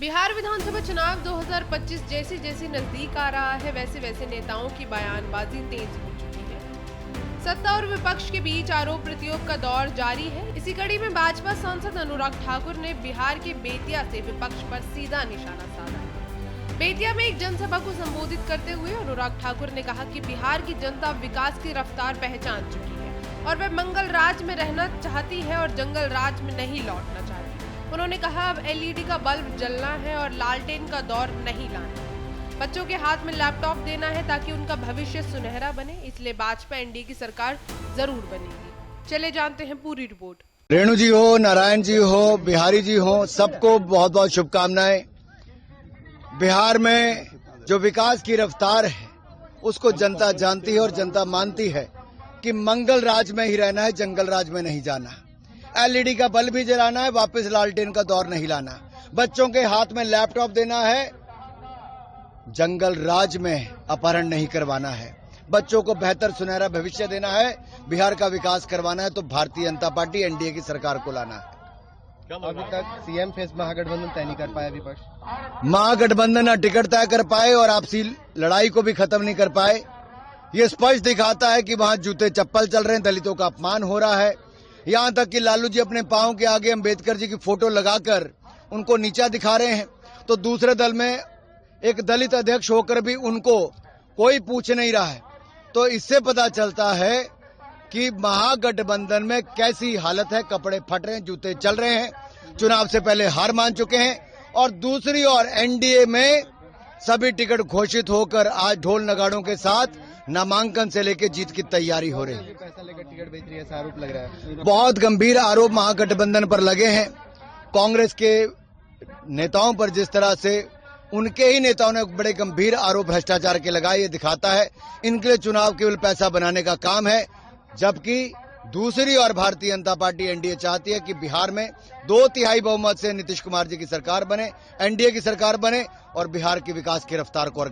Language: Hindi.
बिहार विधानसभा चुनाव 2025 जैसे जैसे नजदीक आ रहा है, वैसे वैसे नेताओं की बयानबाजी तेज हो चुकी है। सत्ता और विपक्ष के बीच आरोप प्रत्यारोप का दौर जारी है। इसी कड़ी में भाजपा सांसद अनुराग ठाकुर ने बिहार के बेतिया से विपक्ष पर सीधा निशाना साधा। बेतिया में एक जनसभा को संबोधित करते हुए अनुराग ठाकुर ने कहा कि बिहार की जनता विकास की रफ्तार पहचान चुकी है और वह मंगल राज में रहना चाहती है और जंगल राज में नहीं लौटना चाहती। उन्होंने कहा, अब एलईडी का बल्ब जलना है और लालटेन का दौर नहीं लाना। बच्चों के हाथ में लैपटॉप देना है ताकि उनका भविष्य सुनहरा बने, इसलिए भाजपा एनडीए की सरकार जरूर बनेगी। चले जानते हैं पूरी रिपोर्ट। रेणु जी हो, नारायण जी हो, बिहारी जी हो, सबको बहुत बहुत शुभकामनाएं। बिहार में जो विकास की रफ्तार है उसको जनता जानती है और जनता मानती है कि मंगल राज में ही रहना है, जंगल राज में नहीं जाना। एलईडी का बल्ब भी जलाना है, वापस लालटेन का दौर नहीं लाना। बच्चों के हाथ में लैपटॉप देना है, जंगल राज में अपहरण नहीं करवाना है। बच्चों को बेहतर सुनहरा भविष्य देना है, बिहार का विकास करवाना है तो भारतीय जनता पार्टी एनडीए की सरकार को लाना है। अभी तक सीएम फेस महागठबंधन तय नहीं कर पाया विपक्ष। महागठबंधन न टिकट तय कर पाए और आपसी लड़ाई को भी खत्म नहीं कर पाए। ये स्पष्ट दिखाता है कि वहां जूते चप्पल चल रहे हैं, दलितों का अपमान हो रहा है। यहां तक कि लालू जी अपने पांव के आगे अम्बेडकर जी की फोटो लगाकर उनको नीचा दिखा रहे हैं, तो दूसरे दल में एक दलित अध्यक्ष होकर भी उनको कोई पूछ नहीं रहा है। तो इससे पता चलता है कि महागठबंधन में कैसी हालत है। कपड़े फट रहे हैं, जूते चल रहे हैं, चुनाव से पहले हार मान चुके हैं। और दूसरी ओर एनडीए में सभी टिकट घोषित होकर आज ढोल नगाड़ों के साथ नामांकन से लेकर जीत की तैयारी हो रही है। पैसा लेकर टिकट बेच रही है, ऐसा आरोप लग रहा है। बहुत गंभीर आरोप महागठबंधन पर लगे हैं। कांग्रेस के नेताओं पर जिस तरह से उनके ही नेताओं ने बड़े गंभीर आरोप भ्रष्टाचार के लगाए, ये दिखाता है इनके लिए चुनाव केवल पैसा बनाने का काम है। जबकि दूसरी ओर भारतीय जनता पार्टी एनडीए चाहती है कि बिहार में 2/3 बहुमत से नीतीश कुमार जी की सरकार बने, एनडीए की सरकार बने और बिहार के विकास की रफ्तार को